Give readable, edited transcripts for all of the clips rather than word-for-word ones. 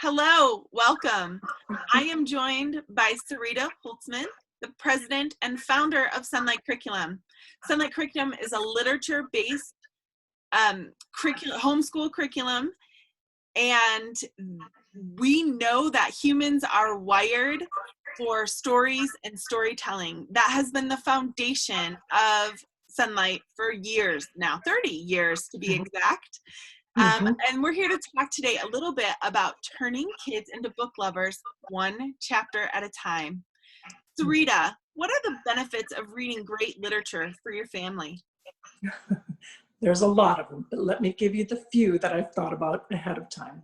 Hello, welcome. I am joined by Sarita Holzmann, the president and founder of Sonlight Curriculum. Sonlight Curriculum is a literature-based homeschool curriculum, and we know that humans are wired for stories and storytelling. That has been the foundation of Sonlight for years now, 30 years to be exact. And we're here to talk today a little bit about turning kids into book lovers one chapter at a time. Sarita, what are the benefits of reading great literature for your family? There's a lot of them, but let me give you the few that I've thought about ahead of time.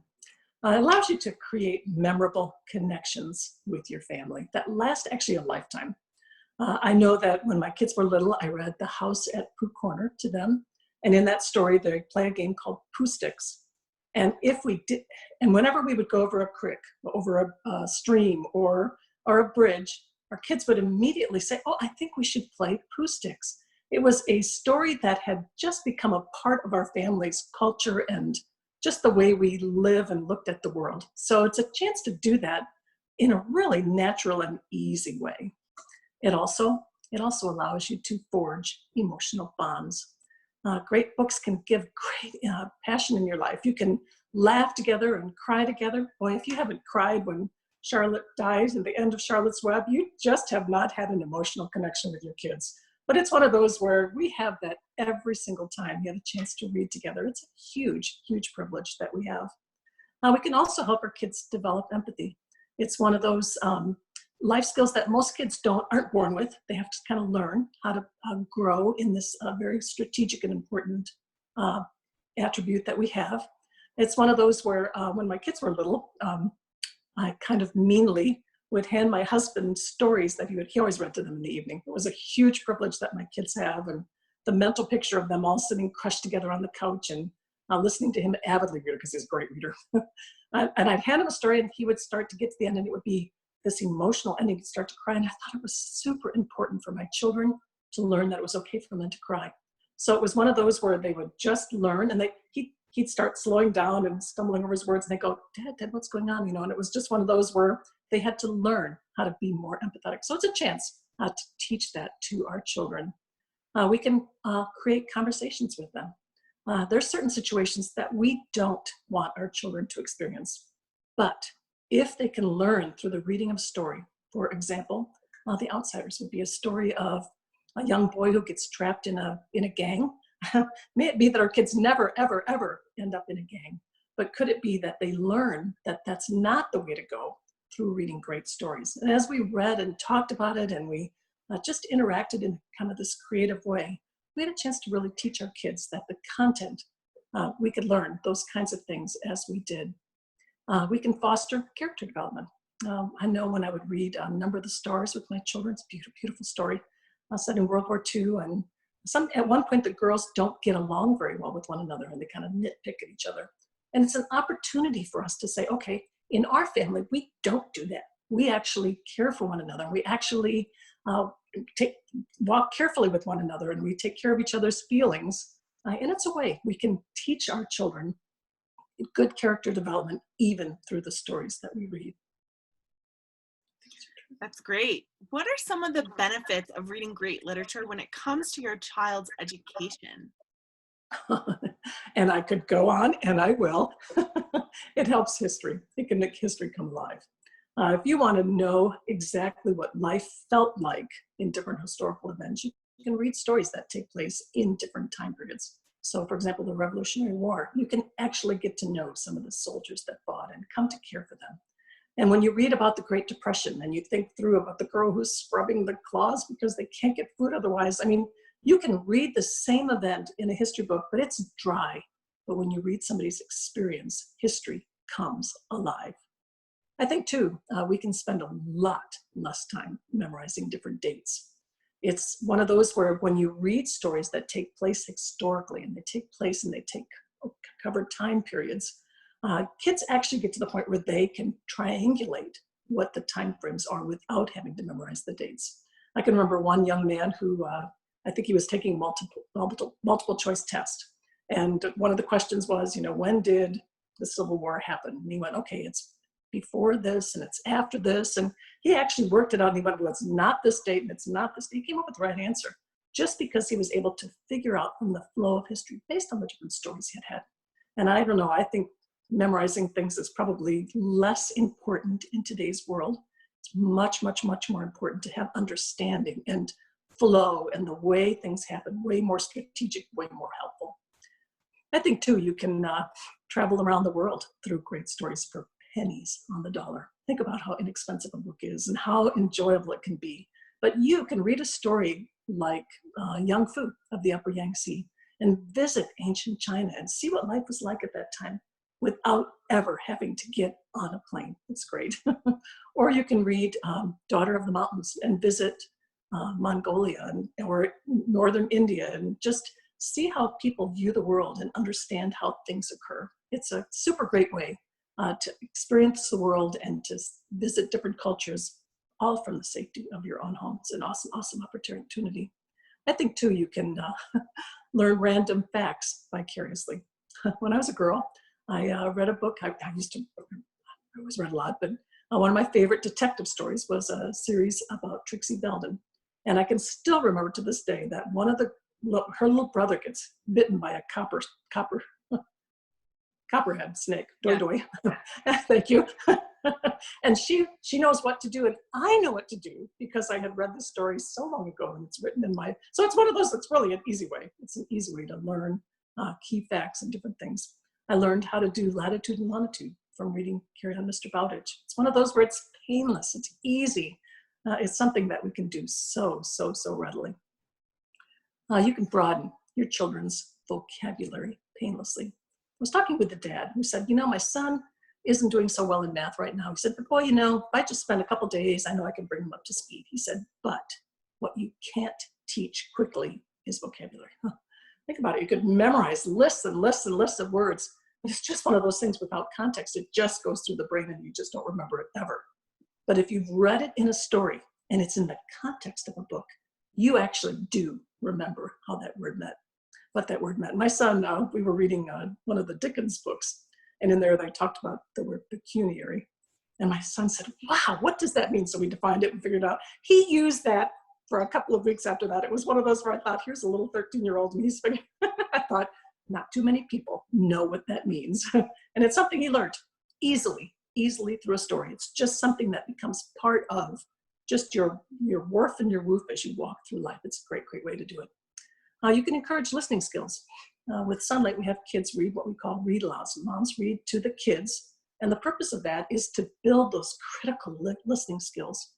It allows you to create memorable connections with your family that last actually a lifetime. I know that when my kids were little, I read The House at Pooh Corner to them. And in that story, they play a game called Pooh Sticks. And whenever we would go over a creek, over a stream or a bridge, our kids would immediately say, "Oh, I think we should play Pooh Sticks." It was a story that had just become a part of our family's culture and just the way we live and looked at the world. So it's a chance to do that in a really natural and easy way. It also allows you to forge emotional bonds. Great books can give great passion in your life. You can laugh together and cry together. Boy, if you haven't cried when Charlotte dies at the end of Charlotte's Web, you just have not had an emotional connection with your kids. But it's one of those where we have that every single time you have a chance to read together. It's a huge, huge privilege that we have. We can also help our kids develop empathy. It's one of those life skills that most kids aren't born with. They have to kind of learn how to grow in this very strategic and important attribute that we have. It's one of those where when my kids were little, I kind of meanly would hand my husband stories that he always read to them in the evening. It was a huge privilege that my kids have, and the mental picture of them all sitting crushed together on the couch and listening to him avidly read, because he's a great reader. And I'd hand him a story and he would start to get to the end and it would be this emotional ending. He'd start to cry. And I thought it was super important for my children to learn that it was okay for them to cry. So it was one of those where they would just learn, and he'd start slowing down and stumbling over his words, and they go, Dad, what's going on? And it was just one of those where they had to learn how to be more empathetic. So it's a chance to teach that to our children. We can create conversations with them. There's certain situations that we don't want our children to experience, but if they can learn through the reading of a story, for example, The Outsiders would be a story of a young boy who gets trapped in a gang. May it be that our kids never, ever, ever end up in a gang, but could it be that they learn that that's not the way to go through reading great stories? And as we read and talked about it and we just interacted in kind of this creative way, we had a chance to really teach our kids that the content, we could learn those kinds of things as we did. We can foster character development. I know when I would read Number of the Stars with my children, it's a beautiful, beautiful story set in World War II. And at one point, the girls don't get along very well with one another and they kind of nitpick at each other. And it's an opportunity for us to say, okay, in our family, we don't do that. We actually care for one another. We actually walk carefully with one another, and we take care of each other's feelings. And it's a way we can teach our children good character development, even through the stories that we read. That's great. What are some of the benefits of reading great literature when it comes to your child's education? And I could go on, and I will. It helps history. It can make history come alive. If you want to know exactly what life felt like in different historical events, you can read stories that take place in different time periods. So, for example, the Revolutionary War, you can actually get to know some of the soldiers that fought and come to care for them. And when you read about the Great Depression and you think through about the girl who's scrubbing the claws because they can't get food otherwise, I mean, you can read the same event in a history book, but it's dry. But when you read somebody's experience, history comes alive. I think, too, we can spend a lot less time memorizing different dates. It's one of those where when you read stories that take place historically and they cover time periods, kids actually get to the point where they can triangulate what the time frames are without having to memorize the dates. I can remember one young man who I think he was taking multiple choice test. And one of the questions was, when did the Civil War happen? And he went, okay, it's before this and it's after this. And he actually worked it out and he went, well, it's not this date and it's not this date. He came up with the right answer just because he was able to figure out from the flow of history based on the different stories he had had. And I don't know, I think memorizing things is probably less important in today's world. It's much, much, much more important to have understanding and flow and the way things happen, way more strategic, way more helpful. I think too, you can travel around the world through great stories for pennies on the dollar. Think about how inexpensive a book is and how enjoyable it can be. But you can read a story like Young Fu of the Upper Yangtze and visit ancient China and see what life was like at that time without ever having to get on a plane. It's great. Or you can read Daughter of the Mountains and visit Mongolia or northern India and just see how people view the world and understand how things occur. It's a super great way to experience the world and to visit different cultures, all from the safety of your own home. It's an awesome, awesome opportunity. I think too, you can learn random facts vicariously. When I was a girl, I read a book. I always read a lot, but one of my favorite detective stories was a series about Trixie Belden. And I can still remember to this day that her little brother gets bitten by a copperhead snake. Doi doi. Thank you. And she knows what to do, and I know what to do because I had read the story so long ago, and it's written in so it's one of those that's really an easy way. It's an easy way to learn key facts and different things. I learned how to do latitude and longitude from reading Carry On, Mr. Bowditch. It's one of those where it's painless, it's easy. It's something that we can do so readily. You can broaden your children's vocabulary painlessly. I was talking with the dad who said, my son isn't doing so well in math right now. He said, but boy, if I just spend a couple days, I know I can bring him up to speed. He said, but what you can't teach quickly is vocabulary. Think about it. You could memorize lists and lists and lists of words, but it's just one of those things without context. It just goes through the brain and you just don't remember it ever. But if you've read it in a story and it's in the context of a book, you actually do remember what that word meant. My son, we were reading one of the Dickens books, and in there they talked about the word pecuniary. And my son said, wow, what does that mean? So we defined it and figured it out. He used that for a couple of weeks after that. It was one of those where I thought, here's a little 13-year-old, and he's figuring, I thought, not too many people know what that means. And it's something he learned easily through a story. It's just something that becomes part of just your woof and your woof as you walk through life. It's a great way to do it. You can encourage listening skills. With Sonlight, we have kids read what we call read alouds. Moms read to the kids. And the purpose of that is to build those critical listening skills.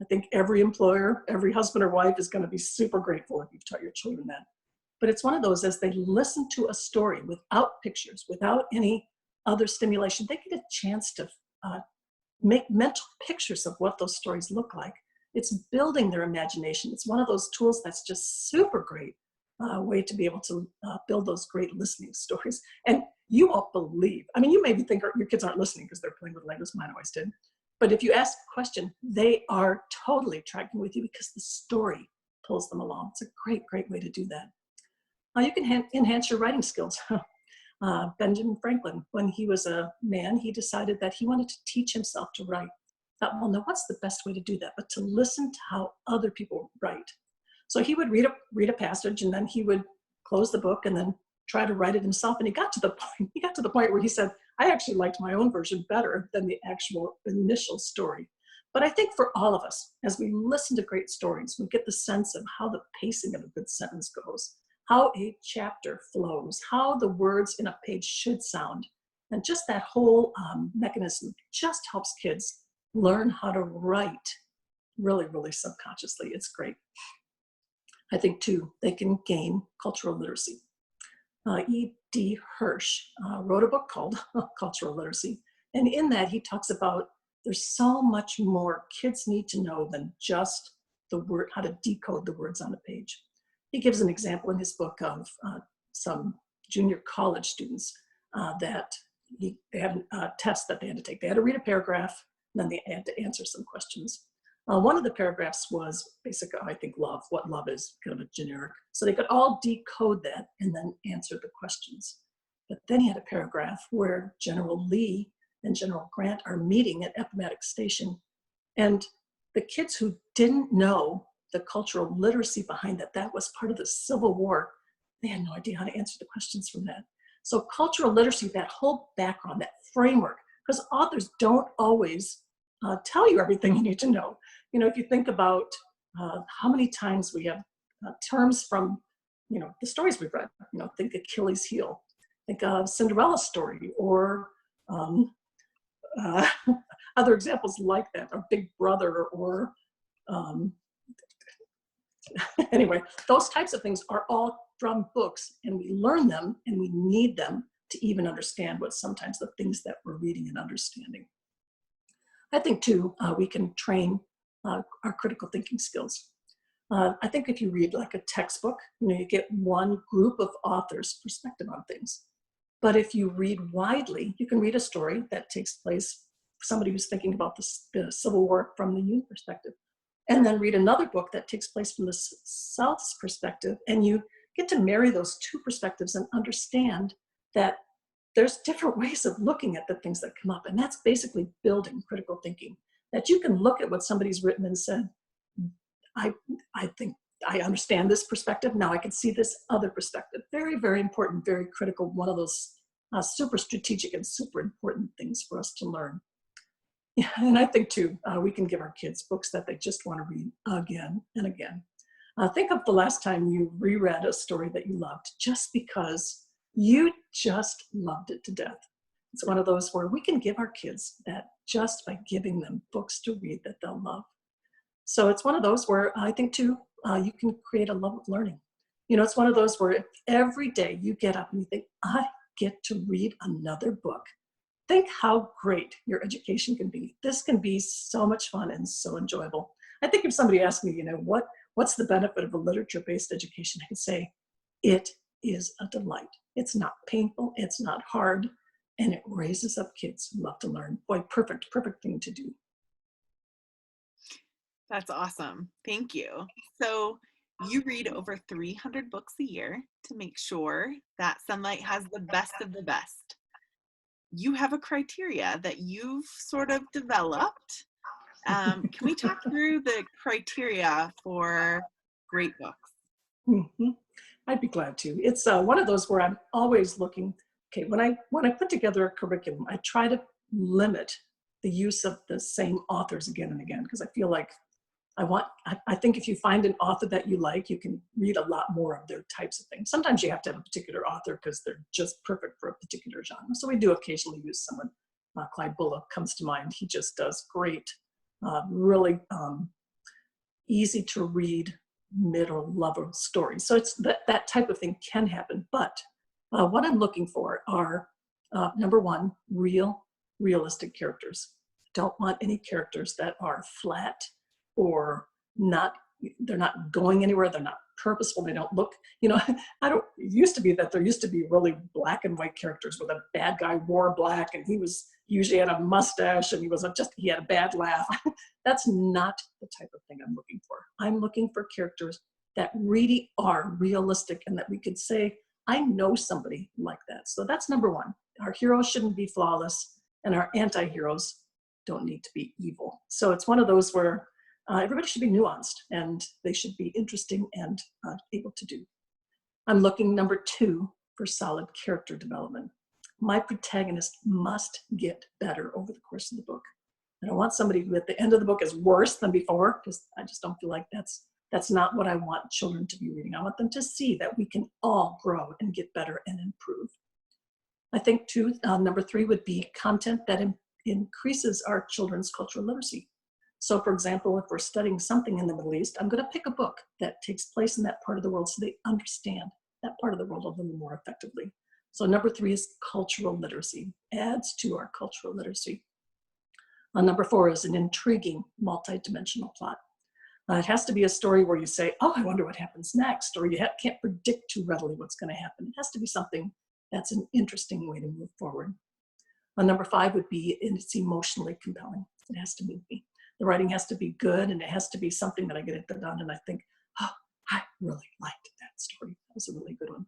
I think every employer, every husband or wife is going to be super grateful if you've taught your children that. But it's one of those, as they listen to a story without pictures, without any other stimulation, they get a chance to make mental pictures of what those stories look like. It's building their imagination. It's one of those tools that's just super great way to be able to build those great listening stories. And you won't believe, you maybe think your kids aren't listening because they're playing with Legos, mine always did. But if you ask a question, they are totally tracking with you because the story pulls them along. It's a great way to do that. You can enhance your writing skills. Benjamin Franklin, when he was a man, he decided that he wanted to teach himself to write. Thought, well, now what's the best way to do that but to listen to how other people write? So he would read a passage, and then he would close the book and then try to write it himself. And he got to the point where he said, I actually liked my own version better than the actual initial story. But I think for all of us, as we listen to great stories, we get the sense of how the pacing of a good sentence goes, how a chapter flows, how the words in a page should sound. And just that whole mechanism just helps kids learn how to write really subconsciously. It's great. I think too, they can gain cultural literacy. E.D. Hirsch wrote a book called Cultural Literacy. And in that he talks about there's so much more kids need to know than just the word, how to decode the words on a page. He gives an example in his book of some junior college students that they had a test that they had to take. They had to read a paragraph, and then they had to answer some questions. One of the paragraphs was basically, I think, love, what love is, kind of a generic. So they could all decode that and then answer the questions. But then he had a paragraph where General Lee and General Grant are meeting at Appomattox Station. And the kids who didn't know the cultural literacy behind that was part of the Civil War, they had no idea how to answer the questions from that. So cultural literacy, that whole background, that framework, because authors don't always tell you everything you need to know. You know, if you think about how many times we have terms from, you know, the stories we've read, you know, think Achilles' heel, think of Cinderella's story, or uh, other examples like that, or Big Brother, or anyway, those types of things are all from books, and we learn them and we need them to even understand what sometimes the things that we're reading and understanding. I think too, we can train our critical thinking skills. I think if you read like a textbook, you know, you get one group of authors' perspective on things. But if you read widely, you can read a story that takes place, somebody who's thinking about the Civil War from the Union perspective, and then read another book that takes place from the South's perspective, and you get to marry those two perspectives and understand that there's different ways of looking at the things that come up. And that's basically building critical thinking, that you can look at what somebody's written and said, I think I understand this perspective. Now I can see this other perspective. Very, very important, very critical. One of those super strategic and super important things for us to learn. Yeah, and I think too, we can give our kids books that they just want to read again and again. Think of the last time you reread a story that you loved just because you just loved it to death. It's one of those where we can give our kids that just by giving them books to read that they'll love. So it's one of those where I think too, you can create a love of learning. You know, it's one of those where if every day you get up and you think, I get to read another book. Think how great your education can be. This can be so much fun and so enjoyable. I think if somebody asked me, you know, what's the benefit of a literature-based education, I could say, it is a delight. It's not painful, it's not hard, and it raises up kids who love to learn. Boy, perfect thing to do. That's awesome. Thank you. So you read over 300 books a year to make sure that Sonlight has the best of the best. You have a criteria that you've sort of developed. Can we talk through the criteria for great books? Mm-hmm. I'd be glad to. It's one of those where I'm always looking. Okay, when I put together a curriculum, I try to limit the use of the same authors again and again, because I feel like I think if you find an author that you like, you can read a lot more of their types of things. Sometimes you have to have a particular author because they're just perfect for a particular genre. So we do occasionally use someone. Clyde Bullock comes to mind. He just does great, really easy to read middle lover stories. So it's that type of thing can happen. But what I'm looking for are, number one, realistic characters. Don't want any characters that are flat or they're not going anywhere, they're not purposeful, they don't look, you know, it used to be that there used to be really black and white characters where the bad guy wore black and he was usually had a mustache and he had a bad laugh. That's not the type of thing I'm looking for. I'm looking for characters that really are realistic and that we could say, I know somebody like that. So that's number one. Our heroes shouldn't be flawless and our anti-heroes don't need to be evil. So it's one of those where everybody should be nuanced and they should be interesting and able to do. I'm looking, number two, for solid character development. My protagonist must get better over the course of the book. I don't want somebody who at the end of the book is worse than before, because I just don't feel like that's not what I want children to be reading. I want them to see that we can all grow and get better and improve. I think too, number three would be content that increases our children's cultural literacy. So for example, if we're studying something in the Middle East, I'm going to pick a book that takes place in that part of the world so they understand that part of the world a little more effectively. So number three is cultural literacy, adds to our cultural literacy. Number four is an intriguing, multi-dimensional plot. It has to be a story where you say, oh, I wonder what happens next, or you can't predict too readily what's going to happen. It has to be something that's an interesting way to move forward. Number five would be, it's emotionally compelling. It has to move me. The writing has to be good, and it has to be something that I get it done and I think, oh, I really liked that story. That was a really good one.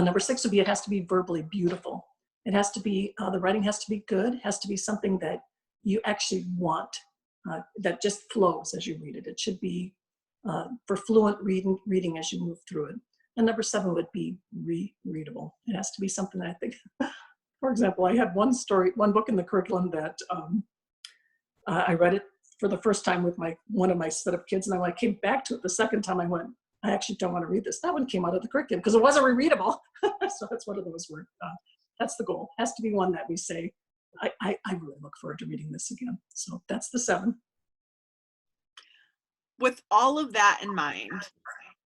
Number six would be, it has to be verbally beautiful. It has to be, the writing has to be good, has to be something that you actually want, that just flows as you read it. It should be for fluent reading as you move through it. And number 7 would be readable. It has to be something that I think, for example, I had one book in the curriculum that I read it for the first time with one of my set of kids, and I came back to it the second time. I went, I actually don't want to read this. That one came out of the curriculum because it wasn't readable. So that's one of those where that's the goal. It has to be one that we say, I really look forward to reading this again. So that's the 7. With all of that in mind,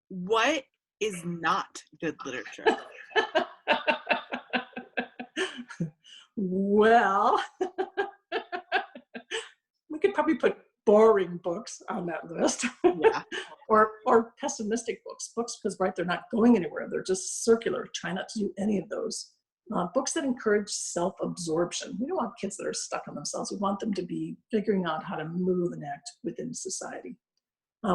what is not good literature? Well, we could probably put boring books on that list. Yeah. or pessimistic books, because they're not going anywhere. They're just circular. Try not to do any of those. Books that encourage self-absorption. We don't want kids that are stuck on themselves. We want them to be figuring out how to move and act within society.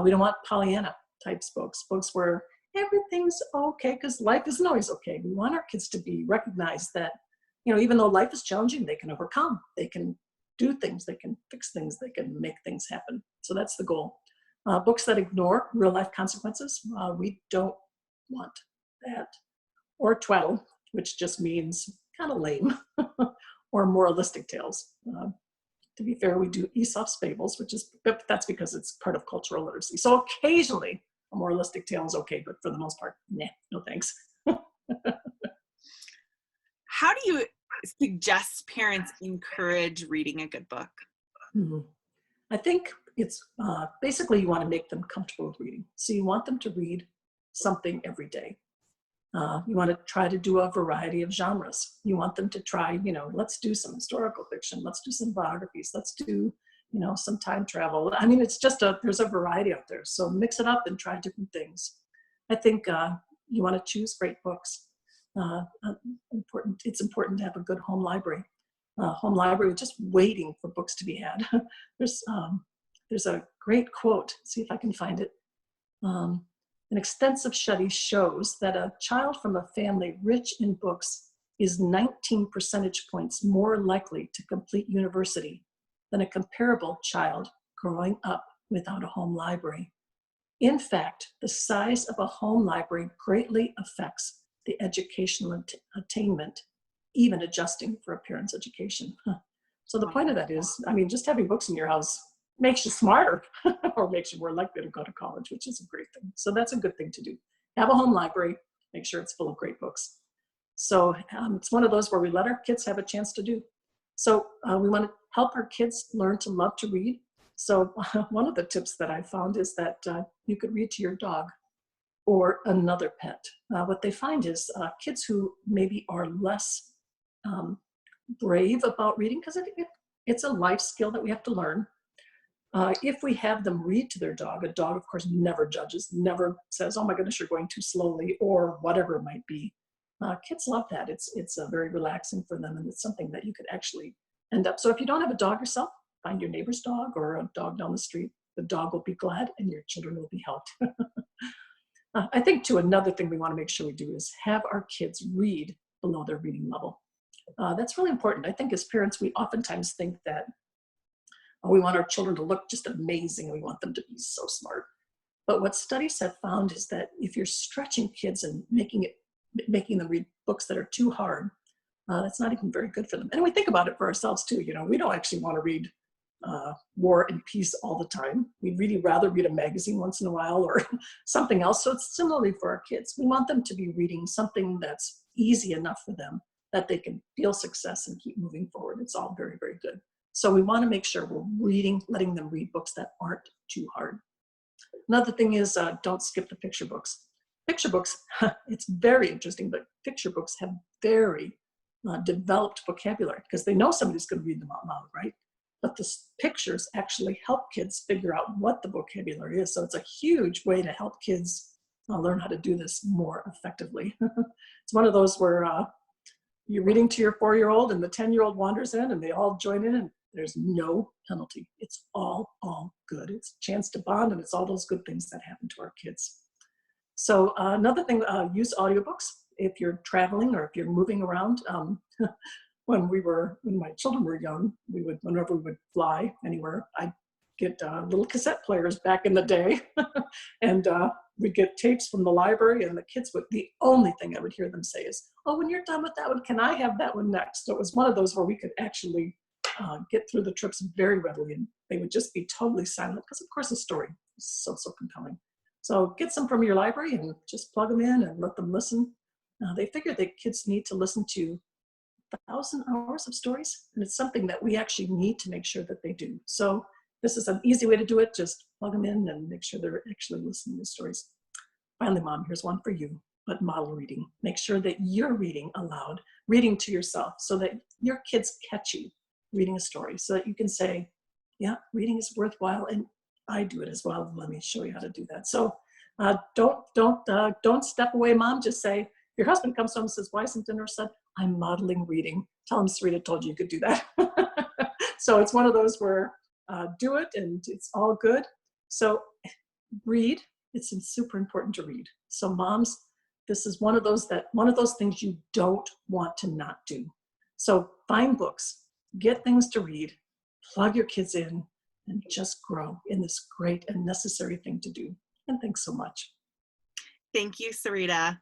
We don't want Pollyanna types books where everything's okay, because life isn't always okay. We want our kids to be recognized that, even though life is challenging, they can overcome, they can do things, they can fix things, they can make things happen. So that's the goal. Books that ignore real life consequences, we don't want that. Or twaddle, which just means kind of lame, or moralistic tales. To be fair, we do Aesop's fables, but that's because it's part of cultural literacy. So occasionally a moralistic tale is okay, but for the most part, nah, no thanks. How do you suggest parents encourage reading a good book? I think it's basically you want to make them comfortable with reading. So you want them to read something every day. You want to try to do a variety of genres. You want them to try, let's do some historical fiction, let's do some biographies, let's do, some time travel. I mean, it's just there's a variety out there. So mix it up and try different things. I think you want to choose great books. It's important to have a good home library. Home library, just waiting for books to be had. There's a great quote. See if I can find it. An extensive study shows that a child from a family rich in books is 19 percentage points more likely to complete university than a comparable child growing up without a home library. In fact, the size of a home library greatly affects the educational attainment, even adjusting for a parent's education. So the point of that is, just having books in your house makes you smarter or makes you more likely to go to college, which is a great thing. So that's a good thing to do. Have a home library, make sure it's full of great books. So it's one of those where we let our kids have a chance to do. So we want to help our kids learn to love to read. So one of the tips that I found is that you could read to your dog or another pet. What they find is kids who maybe are less brave about reading, because it's a life skill that we have to learn. If we have them read to their dog, a dog, of course, never judges, never says, oh my goodness, you're going too slowly, or whatever it might be. Kids love that. It's very relaxing for them, and it's something that you could actually end up. So if you don't have a dog yourself, find your neighbor's dog or a dog down the street. The dog will be glad, and your children will be helped. I think, too, another thing we want to make sure we do is have our kids read below their reading level. That's really important. I think as parents, we oftentimes think that we want our children to look just amazing. We want them to be so smart. But what studies have found is that if you're stretching kids and making them read books that are too hard, that's not even very good for them. And we think about it for ourselves too. We don't actually want to read War and Peace all the time. We'd really rather read a magazine once in a while or something else. So it's similarly for our kids. We want them to be reading something that's easy enough for them that they can feel success and keep moving forward. It's all very, very good. So we want to make sure we're letting them read books that aren't too hard. Another thing is don't skip the picture books. Picture books, it's very interesting, but picture books have very developed vocabulary because they know somebody's going to read them out loud, right? But the pictures actually help kids figure out what the vocabulary is. So it's a huge way to help kids learn how to do this more effectively. It's one of those where you're reading to your 4-year-old and the 10-year-old wanders in and they all join in and there's no penalty. It's all good. It's a chance to bond, and it's all those good things that happen to our kids. So another thing, use audiobooks. if you're traveling or if you're moving around. When my children were young, whenever we would fly anywhere, I'd get little cassette players back in the day, and we'd get tapes from the library, and the kids the only thing I would hear them say is, "Oh, when you're done with that one, can I have that one next?" So it was one of those where we could actually get through the trips very readily, and they would just be totally silent because, of course, the story is so compelling. So get some from your library and just plug them in and let them listen. They figure that kids need to listen to 1,000 hours of stories, and it's something that we actually need to make sure that they do. So this is an easy way to do it. Just plug them in and make sure they're actually listening to stories. Finally, Mom, here's one for you, but model reading. Make sure that you're reading aloud, reading to yourself, so that your kids catch you reading a story, so that you can say, yeah, reading is worthwhile, and I do it as well. Let me show you how to do that. So don't step away, Mom. Just say, your husband comes home and says, why isn't dinner said? I'm modeling reading. Tell him Sarita told you could do that. So it's one of those where do it and it's all good. So read. It's super important to read. So moms, this is one of those things you don't want to not do. So find books, get things to read, plug your kids in, and just grow in this great and necessary thing to do. And thanks so much. Thank you, Sarita.